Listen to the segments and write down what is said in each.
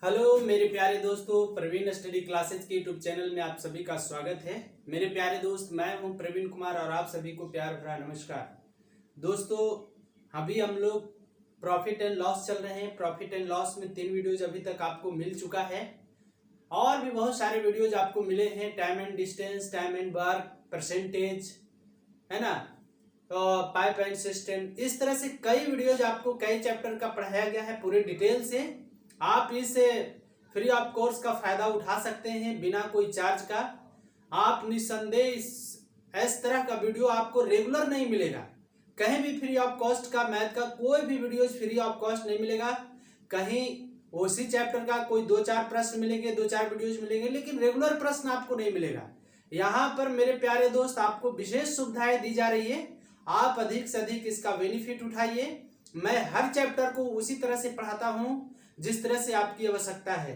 Hello मेरे प्यारे दोस्तों, प्रवीण स्टडी क्लासेज के यूट्यूब चैनल में आप सभी का स्वागत है। मेरे प्यारे दोस्त, मैं हूं प्रवीण कुमार और आप सभी को प्यार भरा नमस्कार। दोस्तों, अभी हम लोग प्रॉफिट एंड लॉस चल रहे हैं। प्रॉफिट एंड लॉस में 3 वीडियोज अभी तक आपको मिल चुका है और भी बहुत सारे वीडियोज आपको मिले हैं। Time and distance, time and work, percentage, है ना, तो पाइप एंड सिस्टम, इस तरह से कई वीडियोज आपको कई चैप्टर का पढ़ाया गया है पूरे डिटेल से। आप इस फ्री ऑफ कोर्स का फायदा उठा सकते हैं बिना कोई चार्ज का। आप निस्संदेह इस तरह का वीडियो आपको रेगुलर नहीं मिलेगा। कहीं भी फ्री ऑफ कॉस्ट का मैथ का कोई भी वीडियो फ्री ऑफ कॉस्ट नहीं मिलेगा। कहीं उसी चैप्टर का कोई 2-4 प्रश्न मिलेंगे, 2-4 वीडियोज मिलेंगे, लेकिन रेगुलर प्रश्न आपको नहीं मिलेगा। यहाँ पर मेरे प्यारे दोस्त आपको विशेष सुविधाएं दी जा रही है। आप अधिक से अधिक इसका बेनिफिट उठाइए। मैं हर चैप्टर को उसी तरह से पढ़ाता हूं जिस तरह से आपकी आवश्यकता है।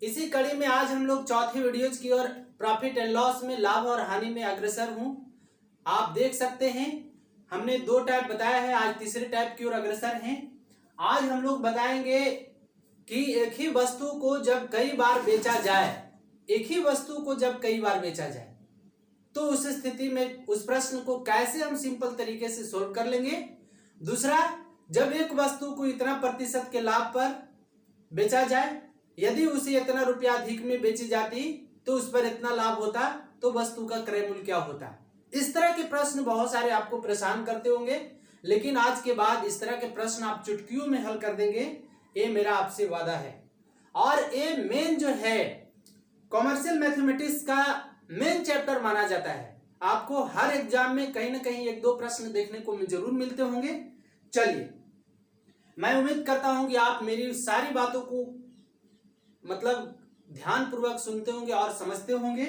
इसी कड़ी में आज हम लोग चौथे वीडियोज की ओर प्रॉफिट एंड लॉस में लाभ और हानि में अग्रसर हूं। आप देख सकते हैं हमने 2 टाइप बताया है, आज तीसरे टाइप की ओर अग्रसर हैं। आज हम लोग बताएंगे कि एक ही वस्तु को जब कई बार बेचा जाए, एक ही वस्तु को जब कई बार बेचा जाए तो उस स्थिति में उस प्रश्न को कैसे हम सिंपल तरीके से सोल्व कर लेंगे। दूसरा, जब एक वस्तु को इतना प्रतिशत के लाभ पर बेचा जाए, यदि उसे इतना रुपया अधिक में बेची जाती तो उस पर इतना लाभ होता, तो वस्तु का क्रय मूल्य क्या होता। इस तरह के प्रश्न बहुत सारे आपको परेशान करते होंगे, लेकिन आज के बाद इस तरह के प्रश्न आप चुटकियों में हल कर देंगे, ये मेरा आपसे वादा है। और ये मेन जो है कॉमर्शियल मैथमेटिक्स का मेन चैप्टर माना जाता है। आपको हर एग्जाम में कहीं ना कहीं 1-2 प्रश्न देखने को जरूर मिलते होंगे। चलिए, मैं उम्मीद करता हूं कि आप मेरी सारी बातों को ध्यान पूर्वक सुनते होंगे और समझते होंगे।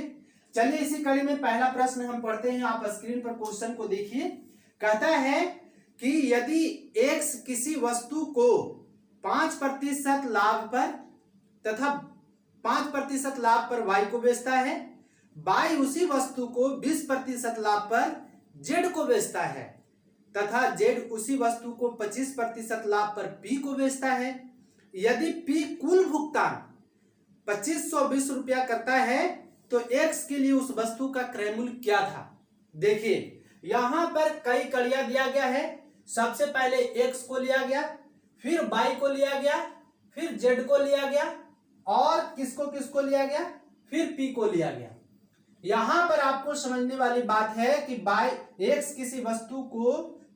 चलिए, इसी कड़ी में पहला प्रश्न हम पढ़ते हैं। आप स्क्रीन पर क्वेश्चन को देखिए। कहता है कि यदि एक्स किसी वस्तु को 5% लाभ पर तथा 5% लाभ पर वाई को बेचता है, वाई उसी वस्तु को 20% लाभ पर जेड को बेचता है तथा जेड उसी वस्तु को 25% लाभ पर पी को बेचता है। यदि पी कुल भुगतान 2520 रुपया करता है तो एक्स के लिए उस वस्तु का क्रय मूल्य क्या था। देखिए, यहां पर कई कड़ियां दिया गया है। सबसे पहले एक्स को लिया गया, फिर वाई को लिया गया, फिर जेड को लिया गया और किसको किसको लिया गया, फिर पी को लिया गया। यहां पर आपको समझने वाली बात है कि बाई एक्स किसी वस्तु को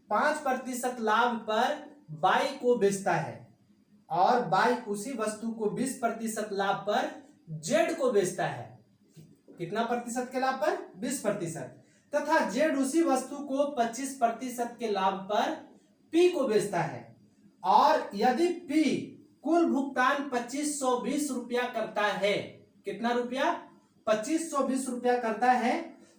5% लाभ पर बाई को बेचता है और बाई उसी वस्तु को 20% लाभ पर जेड को बेचता है। कितना प्रतिशत के लाभ पर? 20%। तथा जेड उसी वस्तु को 25% के लाभ पर पी को बेचता है। और यदि पी कुल भुगतान 2520 रुपया करता है, कितना रुपया? 2520 रुपया करता है,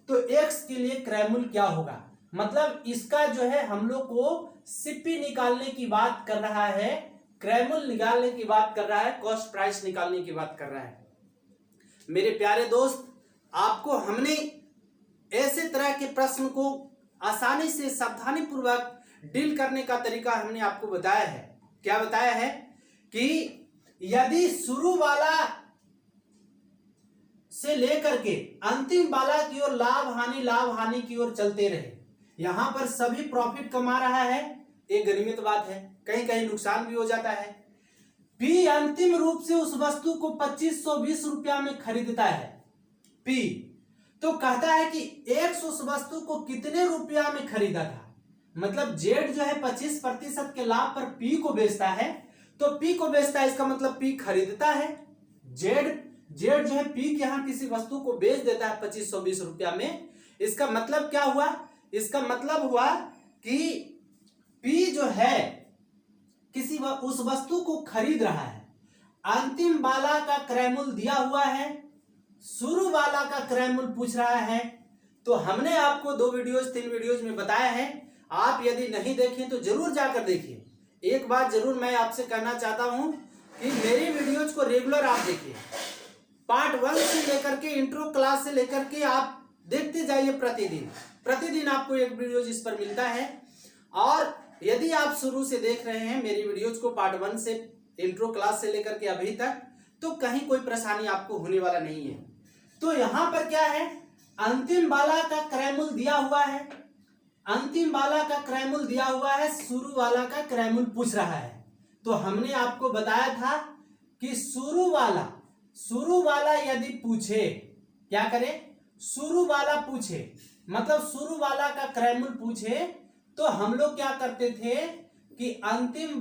तो एक्स के लिए क्रय मूल्य क्या होगा। मतलब इसका जो है हम लोग को सीपी निकालने की बात कर रहा है, क्रय मूल्य निकालने की बात कर रहा है, कॉस्ट प्राइस निकालने की बात कर रहा है। मेरे प्यारे दोस्त, आपको हमने ऐसे तरह के प्रश्न को आसानी से सावधानी पूर्वक डील करने का तरीका हमने आपको बताया है। क्या बताया है कि यदि शुरू वाला से लेकर के अंतिम वाला की ओर लाभ हानि की ओर चलते रहे, यहां पर सभी प्रॉफिट कमा रहा है, एक गनीमत बात है, कहीं कहीं नुकसान भी हो जाता है। पी अंतिम रूप से उस वस्तु को 2520 रुपया में खरीदता है, पी। तो कहता है कि एक्स उस वस्तु को कितने रुपया में खरीदा था। मतलब जेड जो है 25% के लाभ पर पी को बेचता है, तो पी को बेचता है, इसका मतलब पी खरीदता है। जेड जो है पी के यहां किसी वस्तु को बेच देता है 2520 रुपया में। इसका मतलब क्या हुआ? इसका मतलब हुआ कि पी जो है उस वस्तु को खरीद रहा है। अंतिम वाला का क्रय मूल्य दिया हुआ है, शुरू वाला का क्रय मूल्य पूछ रहा है। तो हमने आपको 3 वीडियोज में बताया है। आप यदि नहीं देखें तो जरूर जाकर देखिए। एक बात जरूर मैं आपसे कहना चाहता हूं कि मेरी वीडियोज को रेगुलर आप देखिए। पार्ट 1 से लेकर के इंट्रो क्लास से लेकर के आप देखते जाइए। प्रतिदिन आपको एक वीडियो इस पर मिलता है। और यदि आप शुरू से देख रहे हैं मेरी वीडियोज को, पार्ट 1 से इंट्रो क्लास से लेकर के अभी तक, तो कहीं कोई परेशानी आपको होने वाला नहीं है। तो यहां पर क्या है, अंतिम वाला का क्रयमूल दिया हुआ है, अंतिम वाला का क्रयमूल दिया हुआ है, शुरू वाला का क्रयमूल पूछ रहा है। तो हमने आपको बताया था कि शुरू वाला यदि पूछे, क्या करे, शुरू वाला पूछे, मतलब शुरू वाला का क्रयमूल पूछे, तो हम लोग क्या करते थे कि अंतिम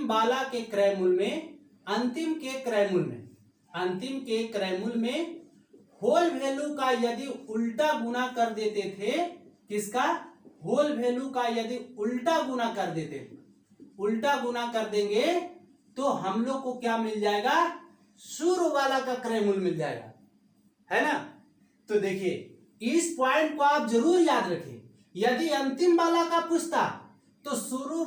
वाला के क्रयमूल में, अंतिम के क्रयमूल में होल वैल्यू का यदि उल्टा गुना कर देते थे, किसका, होल वैल्यू का यदि उल्टा गुना कर देते थे, उल्टा गुना कर देंगे तो हम लोग को क्या मिल जाएगा, शुरू वाला का क्रयमूल मिल जाएगा, है ना। तो देखिए इस पॉइंट को आप जरूर याद रखिए, यदि अंतिम वाला का पूछता तो शुरू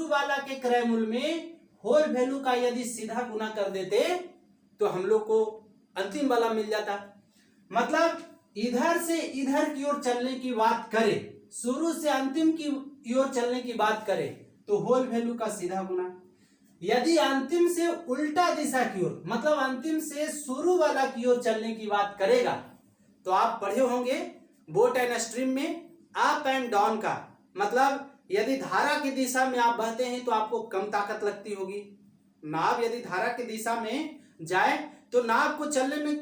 वाला के क्रयमूल में होल वैल्यू का यदि सीधा गुना कर देते तो हम लोग को अंतिम वाला मिल जाता। मतलब इधर से इधर की ओर चलने की बात करें, शुरू से अंतिम की ओर चलने की बात करें तो होल वैल्यू का सीधा गुना, यदि अंतिम से उल्टा दिशा की ओर, मतलब अंतिम से शुरू वाला की ओर चलने की बात करेगा, तो आप पढ़े होंगे बोट एंड स्ट्रीम में अप एंड डाउन का, मतलब यदि धारा की दिशा में आप बहते हैं तो आपको कम ताकत लगती होगी, नाव यदि धारा की दिशा में जाए तो नाव को चलने में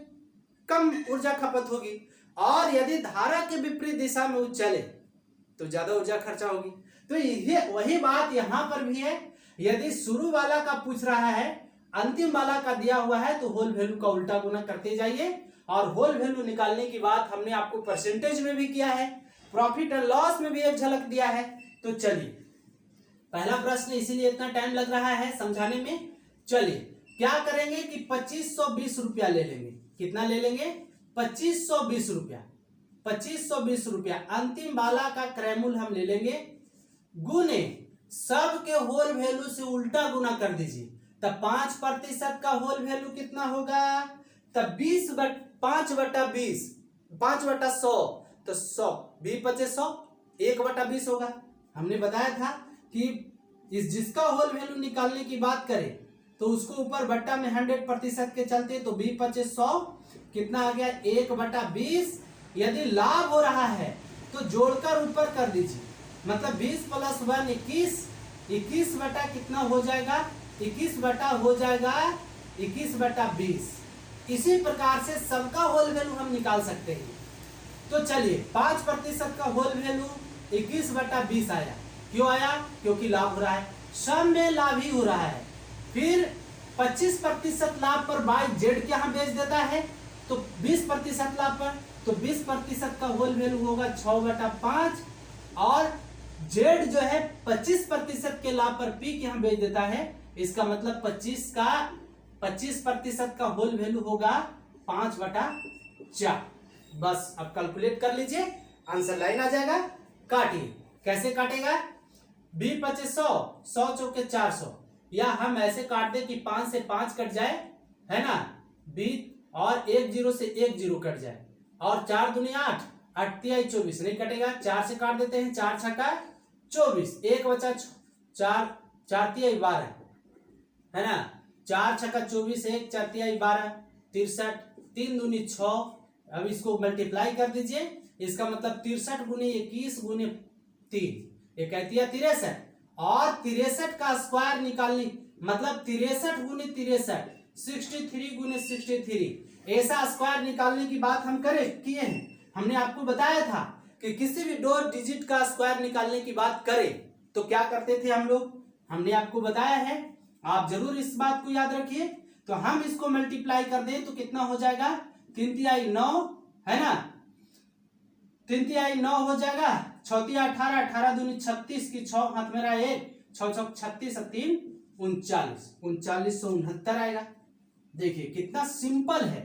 कम ऊर्जा खपत होगी, और यदि धारा के विपरीत दिशा में वो चले तो ज्यादा ऊर्जा खर्चा होगी। तो ये वही बात यहां पर भी है, यदि शुरू वाला का पूछ रहा है, अंतिम वाला का दिया हुआ है, तो होल वैल्यू का उल्टा गुना करते जाइए। और होल वैल्यू निकालने की बात हमने आपको परसेंटेज में भी किया है, प्रॉफिट एंड लॉस में भी एक झलक दिया है। तो चलिए पहला प्रश्न, इसीलिए इतना टाइम लग रहा है समझाने में। चलिए क्या करेंगे कि 2520 रुपया ले लेंगे। कितना ले लेंगे, 2520 रुपया, 2520 रुपया अंतिम वाला का क्रयमूल हम ले लेंगे, गुने सब के होल वैल्यू से उल्टा गुना कर दीजिए, तब 5% का होल वैल्यू कितना होगा, तब 5/20, 5/100, तो 100 20/100 1/20 होगा। हमने बताया था कि जिसका होल वैल्यू निकालने की बात करें तो उसको ऊपर बट्टा में 100% के चलते, तो 20/100 कितना आ गया, 1/20। यदि लाभ हो रहा है तो जोड़कर ऊपर कर दीजिए, मतलब 20 + 1 21, 21 बटा कितना हो जाएगा, 21 बटा हो जाएगा 21/20। इसी प्रकार से सबका होल वैल्यू हम निकाल सकते हैं। तो चलिए 5% का होल वैल्यू 21/20 आया। क्यों आया, क्योंकि लाभ हो रहा है, सब में लाभ ही हो रहा है। फिर 25% लाभ पर बाय जेड के यहाँ बेच देता है, तो 20% लाभ पर, तो 20% का होल वैल्यू होगा 6/5, और जेड जो है 25% के लाभ पर पी के यहाँ बेच देता है, इसका मतलब 25% का होल वैल्यू होगा 5/4। बस अब कैलकुलेट कर लीजिए, आंसर लाइन आ जाएगा। काटिए, कैसे काटेगा, 20/100, 100 चौके 400, या हम ऐसे काट दे कि 5 से 5 कट जाए, है ना, 20, और 1 0 से 1 0 कट जाए, और 4 दूनी 8, 8 तिहाई 24 नहीं कटेगा, 4 से काट देते हैं, 4 छक्का 24, 1 बचा 4, 4 तिहाई 12, है ना, 4 छक्का 24, 1 4 तिहाई 12, 63, 3 दूनी 6। अब इसको मल्टीप्लाई कर दीजिए, इसका मतलब 63 गुने 21 गुने 3, 63, और 63 का स्क्वायर निकालने, मतलब 63 गुने 63, 63 गुने 63, ऐसा स्क्वायर निकालने की बात हम किए हैं। हमने आपको बताया था कि किसी भी 2 डिजिट का स्क्वायर निकालने की बात करें तो क्या करते थे हम लोग, हमने आपको बताया है, आप जरूर इस बात को याद रखिए। तो हम इसको मल्टीप्लाई कर दें तो कितना हो जाएगा, 3 तिहाई 9, है ना, 3 तिहाई 9 हो जाएगा, 6 तिहाई 18, 18 दूनी 36 की 6 हाथ मेरा 1, 6 6 36, 3 39, 3969 आएगा। देखिए कितना सिंपल है।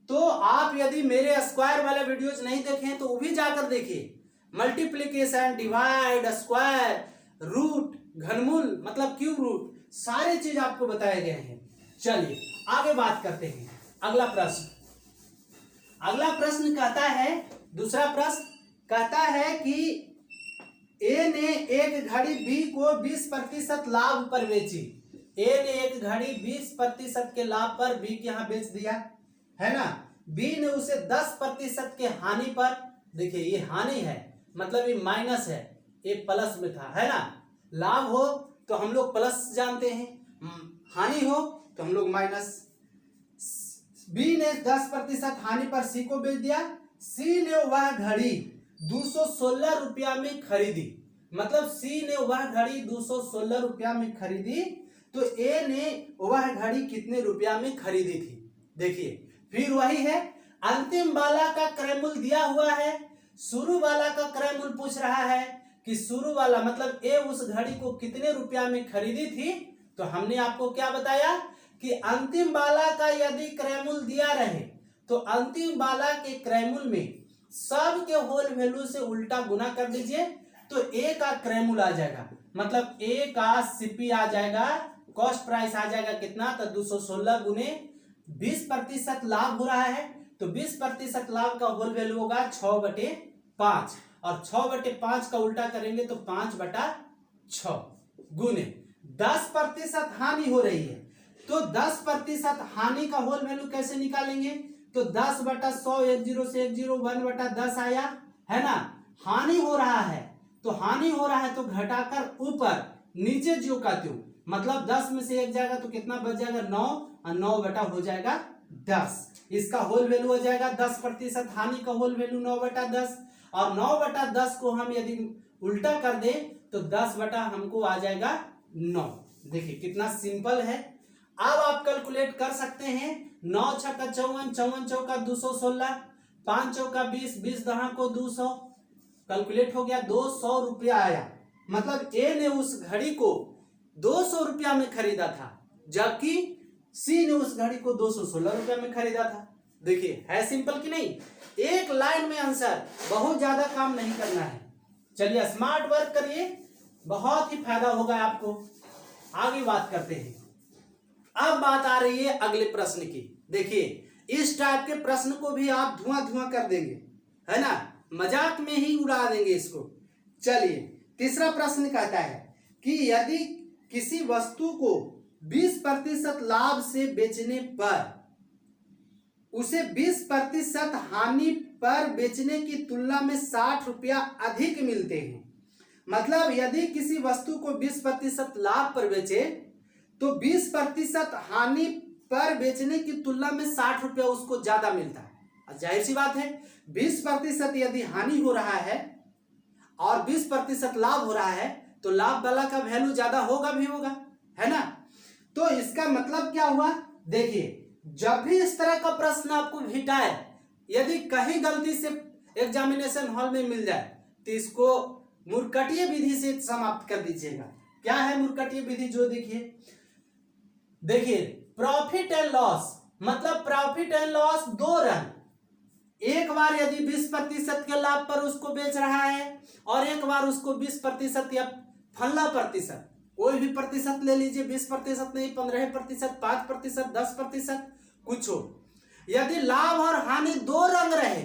तो आप यदि मेरे स्क्वायर वाले वीडियोज नहीं देखें तो वो भी जाकर देखिए, मल्टीप्लीकेशन, डिवाइड, स्क्वायर, रूट, घनमूल मतलब क्यूब रूट, सारे चीज आपको बताए गए हैं। चलिए आगे बात करते हैं। अगला प्रश्न कहता है, दूसरा प्रश्न कहता है कि ए ने एक घड़ी बी को 20% लाभ पर बेची। ए ने एक घड़ी 20% के लाभ पर बी के यहाँ बेच दिया, है ना। बी ने उसे 10% के हानि पर, देखिए ये हानि है मतलब ये माइनस है, ये प्लस में था, है ना। लाभ हो तो हम लोग प्लस जानते हैं, हानि हो तो हम लोग माइनस। बी ने 10% हानि पर सी को बेच दिया। सी ने वह घड़ी 216 रुपया में खरीदी, मतलब सी ने वह घड़ी 216 रुपया में खरीदी, तो ए ने वह घड़ी कितने रुपया में खरीदी थी। देखिए फिर वही है, अंतिम वाला का क्रय मूल्य दिया हुआ है, शुरू वाला का क्रय मूल्य पूछ रहा है कि शुरू वाला मतलब ए उस घड़ी को कितने रुपया में खरीदी थी। तो हमने आपको क्या बताया कि अंतिम वाला का यदि क्रय मूल्य दिया रहे तो अंतिम वाला के क्रय मूल्य में सब के होल वैल्यू से उल्टा गुना कर दीजिए, तो ए का क्रय मूल्य आ जाएगा, मतलब ए का सीपी आ जाएगा, कॉस्ट प्राइस आ जाएगा कितना, तो 216 गुने 20% लाभ हो रहा है, तो 20% लाभ का होल वैल्यू होगा 6/5, और 6/5 का उल्टा करेंगे तो 5/6 गुने 10% हानि हो रही है, तो 10% हानि का होल वैल्यू कैसे निकालेंगे, तो 10/100, 1 0 से 1 0, 1/10 आया, है ना। हानि हो रहा है तो हानि हो रहा है तो घटाकर ऊपर नीचे जो का त्यों, मतलब 10 में से 1 जाएगा तो कितना बच जाएगा 9, और 9 बटा हो जाएगा 10, इसका होल वैल्यू हो जाएगा 10%, हानि का होल वैल्यू 9/10, और 9/10 को हम यदि उल्टा कर दे तो 10 बटा हमको आ जाएगा 9। देखिए कितना सिंपल है। अब आप कैलकुलेट कर सकते हैं, 9 छक्का 54, 54 चौका 216, 5 चौका 20, 20 दहा को 200, कैलकुलेट हो गया, 200 रुपया आया। मतलब ए ने उस घड़ी को 200 रुपया में खरीदा था, जबकि सी ने उस घड़ी को 216 रुपया में खरीदा था। देखिए है सिंपल कि नहीं, एक लाइन में आंसर, बहुत ज्यादा काम नहीं करना है। चलिए स्मार्ट वर्क करिए, बहुत ही फायदा होगा आपको। आगे बात करते हैं। अब बात आ रही है अगले प्रश्न की। देखिए इस टाइप के प्रश्न को भी आप धुआं धुआं कर देंगे, है ना, मजाक में ही उड़ा देंगे इसको। चलिए तीसरा प्रश्न कहता है कि यदि किसी वस्तु को 20% लाभ से बेचने पर उसे 20% हानि पर बेचने की तुलना में 60 रुपया अधिक मिलते हैं, मतलब यदि किसी वस्तु को 20% लाभ पर बेचे तो 20% हानि पर बेचने की तुलना में 60 रुपया उसको ज्यादा मिलता है। जाहिर सी बात है, 20% यदि हानि हो रहा है और 20% लाभ हो रहा है तो लाभ वाला का वैल्यू ज्यादा होगा भी होगा, है ना। तो इसका मतलब क्या हुआ, देखिए जब भी इस तरह का प्रश्न आपको भेटाए, यदि कहीं गलती से एग्जामिनेशन हॉल में मिल जाए तो इसको मूर्खटीय विधि से समाप्त कर दीजिएगा। क्या है मूर्खटीय विधि, जो देखिए प्रॉफिट एंड लॉस, मतलब प्रॉफिट एंड लॉस 2 रंग, एक बार यदि 20% के लाभ पर उसको बेच रहा है और एक बार उसको 20% या फला प्रतिशत, कोई भी प्रतिशत ले लीजिए, 20% नहीं, 15%, 5%, 10%, कुछ हो, यदि लाभ और हानि 2 रंग रहे,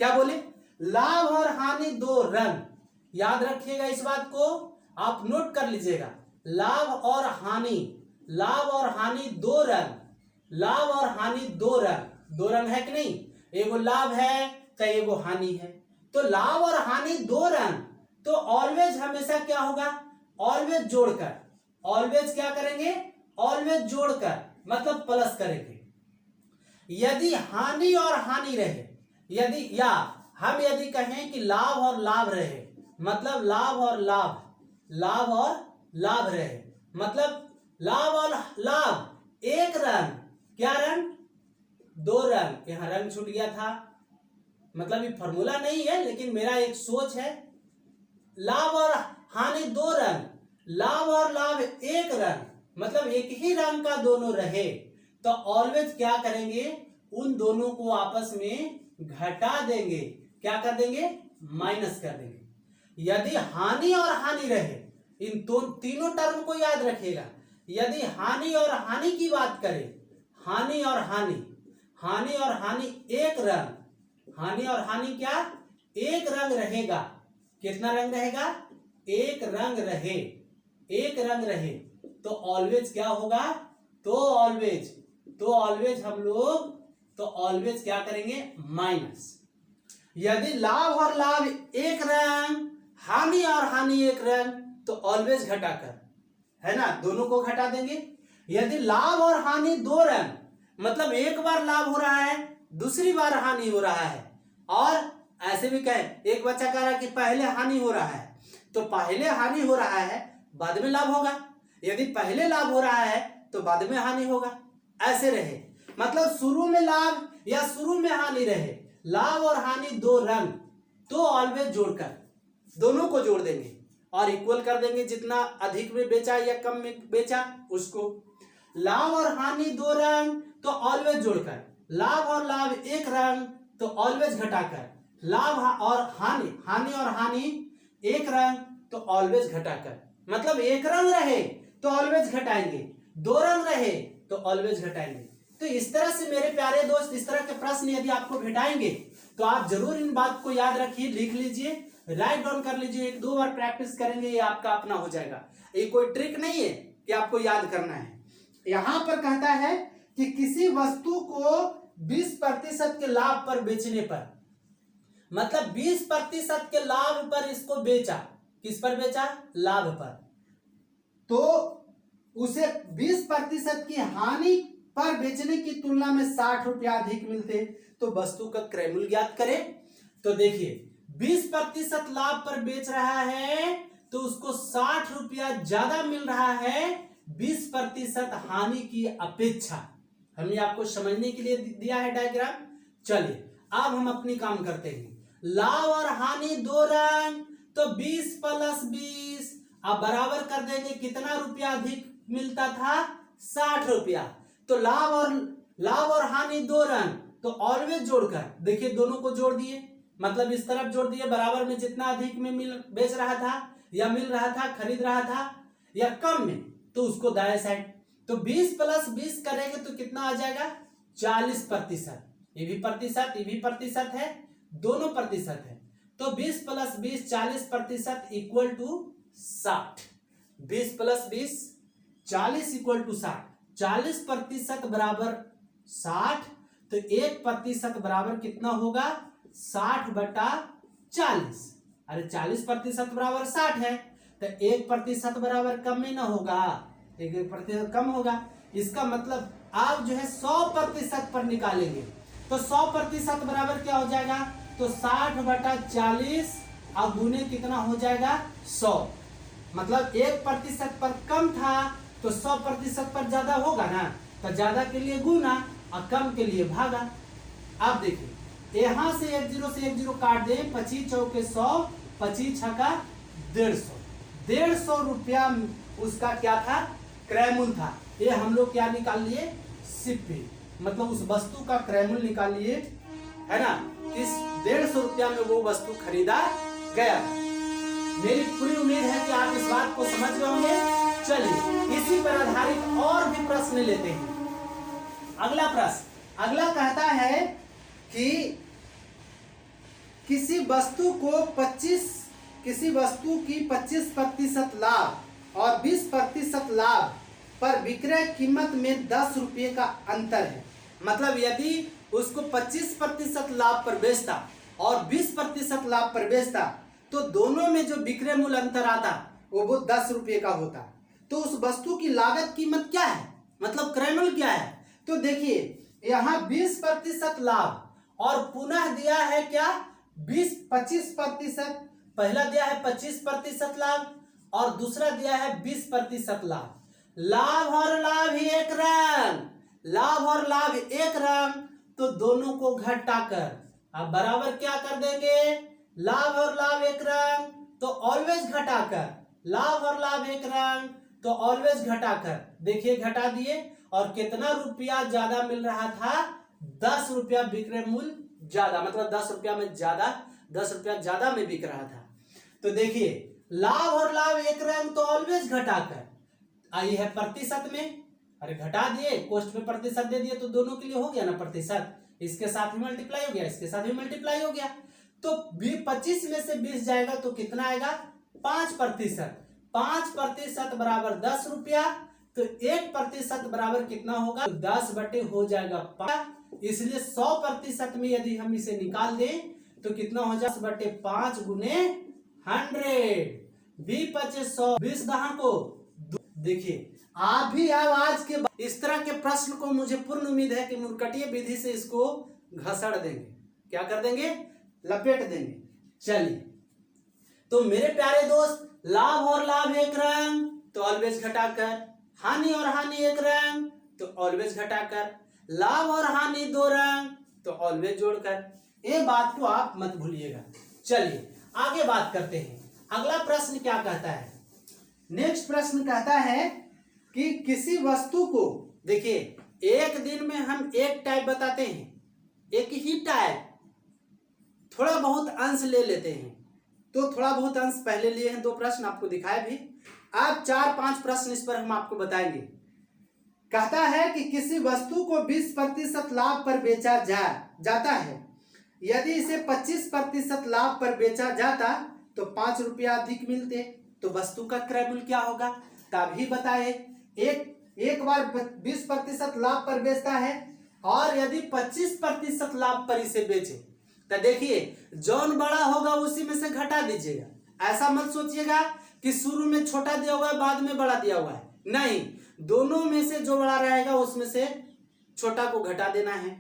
क्या बोले, लाभ और हानि 2 रंग, याद रखिएगा इस बात को, आप नोट कर लीजिएगा, लाभ और हानि, लाभ और हानि 2 रंग, लाभ और हानि 2 रंग, 2 रंग है कि नहीं, एगो लाभ है तो एगो हानि है, तो लाभ और हानि 2 रंग, तो ऑलवेज हमेशा क्या होगा, ऑलवेज जोड़कर, ऑलवेज क्या करेंगे, ऑलवेज जोड़कर मतलब प्लस करेंगे। यदि हानि और हानि रहे, यदि या हम यदि कहें कि लाभ और लाभ रहे, मतलब लाभ और लाभ, लाभ और लाभ रहे, मतलब लाभ और लाभ एक रंग, क्या रंग, 2 रंग, यहां रंग छूट गया था, मतलब ये फॉर्मूला नहीं है लेकिन मेरा एक सोच है, लाभ और हानि 2 रंग, लाभ और लाभ एक रंग, मतलब एक ही रंग का दोनों रहे, तो ऑलवेज क्या करेंगे, उन दोनों को आपस में घटा देंगे, क्या कर देंगे, माइनस कर देंगे। यदि हानि और हानि रहे, इन तीनों टर्म को याद रखिएगा, यदि हानि और हानि की बात करें, हानि और हानि, हानि और हानि एक रंग, हानि और हानि क्या एक रंग रहेगा, कितना रंग रहेगा, एक रंग रहे, एक रंग रहे, तो ऑलवेज क्या होगा, तो ऑलवेज हम लोग तो ऑलवेज क्या करेंगे, माइनस। यदि लाभ और लाभ एक रंग, हानि और हानि एक रंग, तो ऑलवेज घटाकर, है ना, दोनों को घटा देंगे। यदि लाभ और हानि दो रंग, मतलब एक बार लाभ हो रहा है, दूसरी बार हानि हो रहा है, और ऐसे भी कहें, एक बच्चा कह रहा है कि पहले हानि हो रहा है, तो पहले हानि हो रहा है, बाद में लाभ होगा। यदि पहले लाभ हो रहा है तो बाद में हानि होगा, ऐसे रहे। मतलब शुरू में लाभ या शुरू में हानि रहे, लाभ और हानि दो रंग, तो ऑलवेज जोड़कर दोनों को जोड़ देंगे और इक्वल कर देंगे, जितना अधिक में बेचा या कम में बेचा उसको। लाभ और हानि दो रंग तो ऑलवेज जोड़कर, लाभ और लाभ एक रंग तो ऑलवेज घटाकर, लाभ और हानि और हानि एक रंग तो ऑलवेज घटाकर। मतलब एक रंग रहे तो ऑलवेज घटाएंगे, दो रंग रहे तो ऑलवेज घटाएंगे। तो इस तरह से मेरे प्यारे दोस्त, इस तरह के प्रश्न यदि आपको भेटाएंगे तो आप जरूर इन बात को याद रखिए, लिख लीजिए, राइट डाउन कर लीजिए, एक दो बार प्रैक्टिस करेंगे, ये आपका अपना हो जाएगा। ये कोई ट्रिक नहीं है कि आपको याद करना है। यहां पर कहता है कि किसी वस्तु को 20% के लाभ पर बेचने पर, मतलब 20% के लाभ पर इसको बेचा, किस पर बेचा, लाभ पर, तो उसे 20% की हानि पर बेचने की तुलना में 60 रुपया अधिक मिलते, तो वस्तु का क्रय मूल्य ज्ञात करें। तो देखिए 20% लाभ पर बेच रहा है तो उसको 60 रुपया ज्यादा मिल रहा है 20% हानि की अपेक्षा। हमने आपको समझने के लिए दिया है डायग्राम। चलिए अब हम अपनी काम करते हैं। लाभ और हानि दो रंग तो 20 + 20 अब बराबर कर देंगे, कितना रुपया अधिक मिलता था, 60 रुपया। तो लाभ और हानि दो रंग तो ऑलवेज जोड़कर, देखिए दोनों को जोड़ दिए, मतलब इस तरफ जोड़ दिए, बराबर में जितना अधिक में बेच रहा था या मिल रहा था, खरीद रहा था, या कम में, तो उसको दाएं साइड। तो 20 + 20 करेंगे तो कितना आ जाएगा, 40%। ये भी प्रतिशत, ये भी प्रतिशत है, दोनों प्रतिशत है। तो 20 + 20 40% इक्वल टू 60। 20 + 20 40 equal to 60। 40% बराबर 60, तो 1% बराबर कितना होगा, 60/40। अरे 40% बराबर 60 है, तो 1% बराबर कम में ना होगा, 1% कम होगा। इसका मतलब आप जो है 100% पर निकालेंगे, तो 100% बराबर क्या हो जाएगा, तो 60/40 अब गुने कितना हो जाएगा, 100। मतलब 1% पर कम था तो 100% पर ज्यादा होगा ना, तो ज्यादा के लिए गुना और कम के लिए भागा। अब देखिए यहां से 1 0 से 1 0 काट दें, 25 चौके 100, 25 छक्का 150, 150 रुपया उसका क्या था, क्रय मूल्य था। ये हम लोग क्या निकाल लिए, सिप्पी, मतलब उस वस्तु का क्रय मूल्य निकाल लिए, है ना। इस 150 रुपया में वो वस्तु खरीदा गया। मेरी पूरी उम्मीद है कि आप इस बात को समझ गए होंगे। चलिए इसी पर आधारित और भी प्रश्न लेते हैं। अगला प्रश्न, अगला कहता है कि किसी वस्तु की 25% लाभ और 20% लाभ पर विक्रय कीमत में 10 रुपये का अंतर है। मतलब यदि उसको 25% लाभ पर बेचता और 20% लाभ पर बेचता, तो दोनों में जो विक्रय मूल्य अंतर आता वो 10 रुपये का होता। तो उस वस्तु की लागत कीमत क्या है, मतलब क्रय मूल्य क्या है। तो देखिए यहाँ 20% लाभ और पुनः दिया है क्या, 25%। पहला दिया है 25% लाभ और दूसरा दिया है 20% लाभ। लाभ और लाभ ही एक रंग, लाभ और लाभ एक रंग, तो दोनों को घटाकर अब बराबर क्या कर देंगे, लाभ और लाभ एक रंग तो ऑलवेज घटाकर, लाभ और लाभ एक रंग तो ऑलवेज घटाकर, देखिए घटा दिए, और कितना रुपया ज्यादा मिल रहा था, 10 रुपया विक्रय मूल्य ज्यादा, मतलब 10 रुपया में ज्यादा, 10 रुपया ज्यादा में बिक रहा था। तो देखिए लाभ और लाभ एक रंग तो ऑलवेज घटाकर, आई है प्रतिशत में, अरे घटा दिए, कोष्ठ में प्रतिशत दे दिए, तो दोनों के लिए हो गया ना प्रतिशत, इसके साथ भी मल्टीप्लाई हो गया, इसके साथ भी मल्टीप्लाई हो गया। तो 25 में से 20 जाएगा तो कितना आएगा, 5%। 5% बराबर 10 रुपया, तो 1% बराबर कितना होगा? 10 बटे हो जाएगा 5, इसलिए 100% में यदि हम इसे निकाल दें तो कितना हो जाए? 10 बटे 5 गुने 100, 20 पचे 100, 20 दहा को। देखिए आप भी अब आज के इस तरह के प्रश्न को मुझे पूर्ण उम्मीद है कि मुर्कटीय विधि से इसको घसड़ देंगे। क्या कर देंगे? लपेट देंगे। चलिए, तो मेरे प्यारे दोस्त, लाभ और लाभ एक रंग तो ऑलवेज घटाकर, हानि और हानि एक रंग तो ऑलवेज घटाकर, लाभ और हानि दो रंग तो ऑलवेज जोड़कर। ये बात को आप मत भूलिएगा। चलिए आगे बात करते हैं। अगला प्रश्न क्या कहता है? नेक्स्ट प्रश्न कहता है कि किसी वस्तु को, देखिए एक दिन में हम एक टाइप बताते हैं, एक ही टाइप, थोड़ा बहुत अंश ले लेते हैं। तो थोड़ा बहुत अंश पहले लिए हैं, 2 प्रश्न आपको दिखाए भी, अब 4-5 प्रश्न इस पर हम आपको बताएंगे। कहता है कि किसी वस्तु को 20% लाभ पर बेचा जाता है, यदि इसे 25% लाभ पर बेचा जाता तो 5 रुपया अधिक मिलते, तो वस्तु का क्रय मूल्य क्या होगा? तभी बताए। एक बार 20% लाभ पर बेचता है और यदि 25% लाभ पर इसे बेचे, तो देखिए जौन बड़ा होगा उसी में से घटा दीजिएगा। ऐसा मत सोचिएगा कि शुरू में छोटा दिया हुआ है बाद में बड़ा दिया हुआ है, नहीं, दोनों में से जो बड़ा रहेगा उसमें से छोटा को घटा देना है।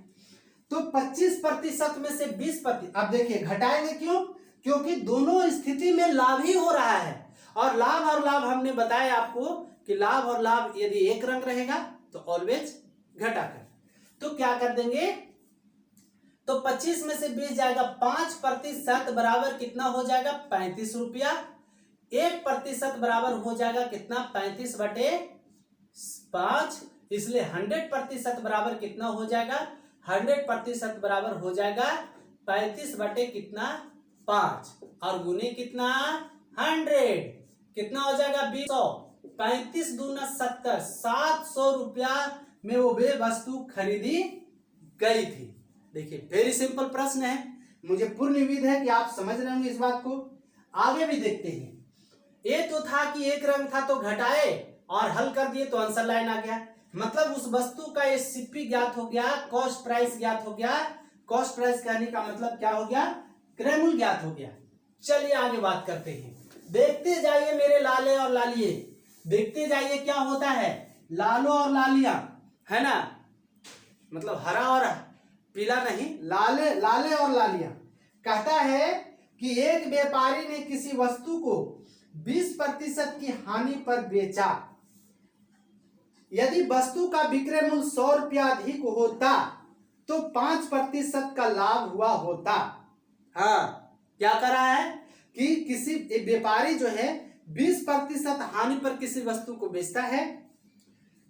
तो 25% में से 20%, अब देखिए घटाएंगे क्यों? क्योंकि दोनों स्थिति में लाभ ही हो रहा है, और लाभ हमने बताया आपको कि लाभ और लाभ यदि एक रंग रहेगा तो ऑलवेज घटाकर। तो क्या कर देंगे? तो 25 में से 20 जाएगा, 5% बराबर कितना हो जाएगा? 35 रुपया। 1% बराबर हो जाएगा कितना? 35 बटे 5, इसलिए 100% बराबर कितना हो जाएगा? 100% बराबर हो जाएगा 35 बटे कितना? 5, और गुने कितना? 100, कितना हो जाएगा? 200। 35 दूना 70, 700 रुपया में वो वस्तु खरीदी गई थी। देखिए वेरी सिंपल प्रश्न है, मुझे पूर्ण उम्मीद है कि आप समझ रहे होंगे इस बात को। आगे भी देखते हैं। ये तो था कि एक रंग था तो घटाए और हल कर दिए तो आंसर लाइन आ गया, मतलब उस वस्तु का ये सीपी ज्ञात हो गया, कॉस्ट प्राइस ज्ञात हो गया। कॉस्ट प्राइस कहने का मतलब क्या हो गया? क्रय मूल्य ज्ञात हो गया। चलिए आगे बात करते हैं। देखते जाइए मेरे लाले और लालिए, देखते जाइए क्या होता है। लालो और लालिया है ना, मतलब हरा और पीला नहीं, लाले और लालिया। कहता है कि एक व्यापारी ने किसी वस्तु को 20% की हानि पर बेचा, यदि वस्तु का विक्रय मूल्य 100 रुपया अधिक होता तो 5% का लाभ हुआ होता। हाँ, क्या कर रहा है कि किसी व्यापारी जो है 20% हानि पर किसी वस्तु को बेचता है,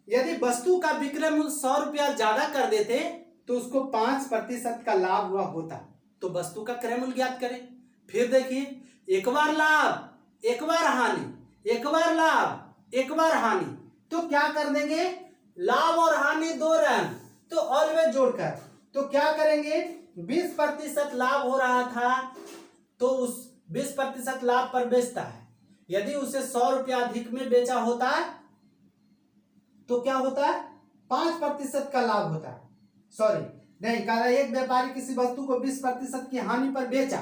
यदि वस्तु का विक्रय मूल्य 100 रुपया ज्यादा कर देते तो उसको 5% का लाभ हुआ होता। तो वस्तु का क्रय मूल्य ज्ञात करें। फिर देखिए, एक बार लाभ एक बार हानि, एक बार लाभ एक बार हानि, तो क्या कर देंगे? लाभ और हानि दो रंग तो ऑलवेज जोड़कर। तो क्या करेंगे? 20% लाभ हो रहा था तो उस 20% लाभ पर बेचता है, यदि उसे 100 रुपया अधिक में बेचा होता तो क्या होता? 5% का लाभ होता। सॉरी नहीं, कह रहा एक व्यापारी किसी वस्तु को 20% की हानि पर बेचा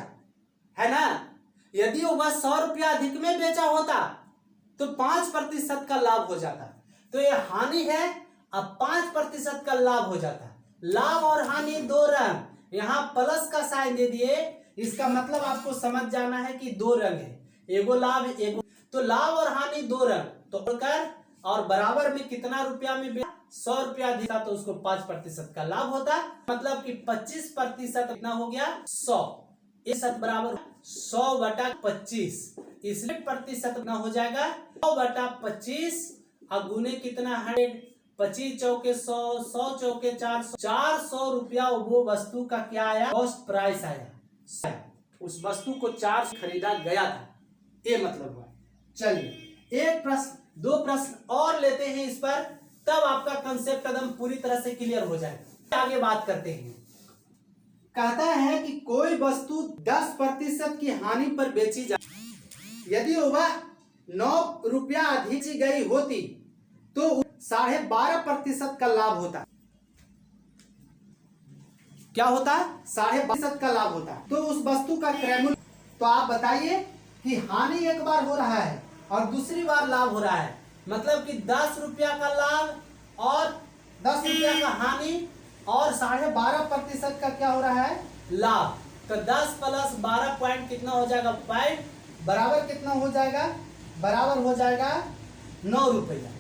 है ना, यदि वह 100 रुपया अधिक में बेचा होता तो 5% का लाभ हो जाता। तो ये हानि है, अब 5% का लाभ हो जाता। लाभ और हानि दो रंग, यहां प्लस का साइन दे दिए, इसका मतलब आपको समझ जाना है कि दो रंग है, एगो लाभ एगो, तो लाभ और हानि दो रंग तो कर, और बराबर में कितना रुपया में 100 रुपया दिया तो उसको 5% का लाभ होता, मतलब कि 25% कितना हो गया? 100। ये सब बराबर 100 बटा 25, इसलिए प्रतिशत कितना हो जाएगा? 100 बटा 25 और गुने कितना? 100। 25 चौके 100, 100 चौके 400, 400 रुपया वो वस्तु का क्या आया? कॉस्ट प्राइस आया। उस वस्तु को 400 खरीदा गया था, ये मतलब हुआ। चलिए एक प्रश्न, दो प्रश्न और लेते हैं इस पर, तब आपका कंसेप्ट एकदम पूरी तरह से क्लियर हो जाएगा। आगे बात करते हैं। कहता है कि कोई वस्तु 10% की हानि पर बेची जाए, यदि वह 9 रुपया अधिक गई होती तो 12.5% का लाभ होता। क्या होता? 12.5% का लाभ होता। तो उस वस्तु का क्रय मूल्य, तो आप बताइए कि हानि एक बार हो रहा है और दूसरी बार लाभ हो रहा है, मतलब कि 10 रुपया का लाभ और 10 रुपया का हानि और 12.5% का क्या हो रहा है? लाभ। तो 10 + 12 पॉइंट कितना हो जाएगा? 5 बराबर कितना हो जाएगा? बराबर हो जाएगा 9 रुपया।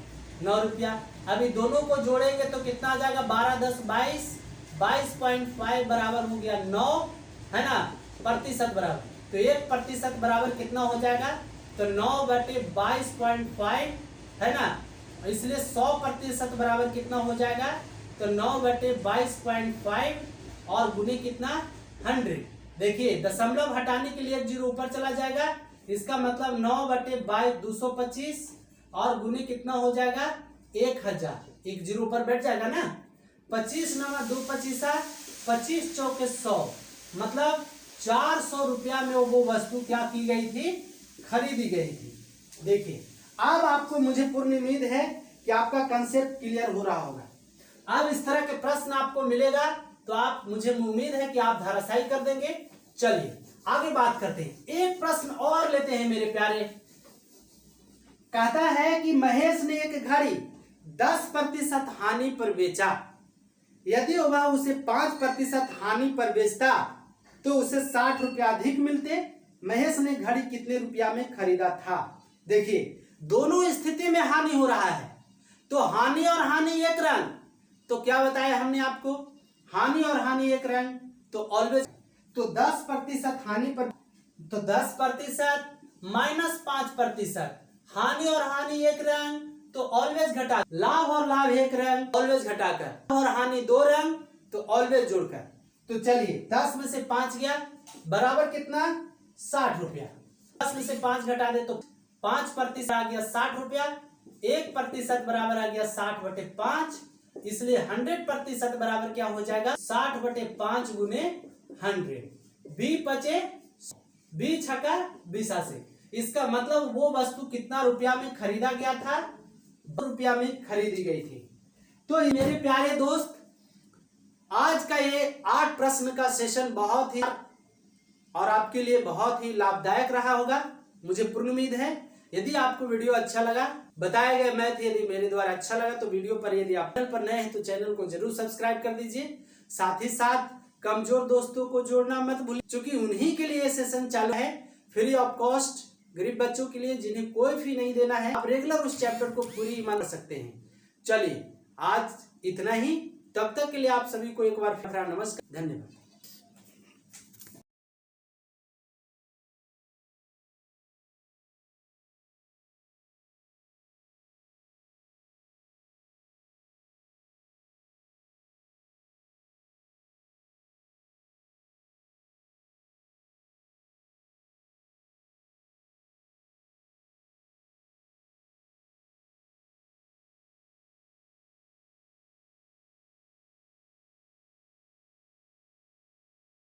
9 रुपया। अभी दोनों को जोड़ेंगे तो कितना आ जाएगा? 12 10 22, 22.5 बराबर हो गया 9, है ना, प्रतिशत बराबर। तो 1% बराबर कितना हो जाएगा? तो 9/22.5, है ना, इसलिए 100% बराबर कितना हो जाएगा? तो 9/22.5 और गुने कितना? 100। देखिए दशमलव हटाने के लिए 1 जीरो ऊपर चला जाएगा, इसका मतलब 9/22 225 और गुने कितना हो जाएगा? 1000। 1 जीरो ऊपर बैठ जाएगा ना। 25 9 2 25, 25 चौके 100, मतलब 400 रुपया में वो वस्तु क्या की गई थी? खरीदी गई थी। देखिए अब आपको, मुझे पूर्ण उम्मीद है कि आपका कंसेप्ट क्लियर हो रहा होगा। अब इस तरह के प्रश्न आपको मिलेगा तो आप, मुझे उम्मीद है कि आप धराशायी कर देंगे। चलिए आगे बात करते हैं। एक प्रश्न और लेते हैं मेरे प्यारे। कहता है कि महेश ने एक घड़ी 10% हानि पर बेचा। यदि वह उसे 5% हानि पर बेचता तो उसे 60 रुपया अधिक मिलते। महेश ने घड़ी कितने रुपया में खरीदा था? देखिए दोनों स्थिति में हानि हो रहा है, तो हानि और हानि एक रंग। तो क्या बताया हमने आपको? हानि और हानि एक रंग, तो ऑलवेज, तो 10% हानि पर, तो 10% माइनस 5%, हानि और हानि एक रंग, तो ऑलवेज घटा। लाभ और लाभ एक रंग, ऑलवेज घटाकर, और हानि 2 रंग, तो ऑलवेज जोड़कर। तो चलिए 10 में से 5 गया, बराबर कितना? 60 रुपया। 10 में से 5 घटा दे तो 5% आ गया 60 रुपया। 1% बराबर आ गया 60/5, इसलिए 100% बराबर क्या हो जाएगा? 60/5 गुने 100। 20 बचे, 20 छक्का 20। इसका मतलब वो वस्तु कितना रुपया में खरीदा गया था? 2 रुपया में खरीदी गई थी। तो मेरे प्यारे दोस्त, आज का ये 8 प्रश्न का सेशन बहुत ही और आपके लिए बहुत ही लाभदायक रहा होगा, मुझे पूर्ण उम्मीद है। यदि आपको वीडियो अच्छा लगा, बताया गया मैथ यदि मेरे द्वारा अच्छा लगा, तो वीडियो पर, यदि आप चैनल पर नए हैं तो चैनल को जरूर सब्सक्राइब कर दीजिए। साथ ही साथ कमजोर दोस्तों को जोड़ना मत भूलिए, क्योंकि उन्हीं के लिए ये सेशन चालू है, फ्री ऑफ कॉस्ट, गरीब बच्चों के लिए जिन्हें कोई फी नहीं देना है। आप रेगुलर उस चैप्टर को पूरी मान सकते हैं। चलिए आज इतना ही, तब तक के लिए आप सभी को एक बार फिर नमस्कार, धन्यवाद।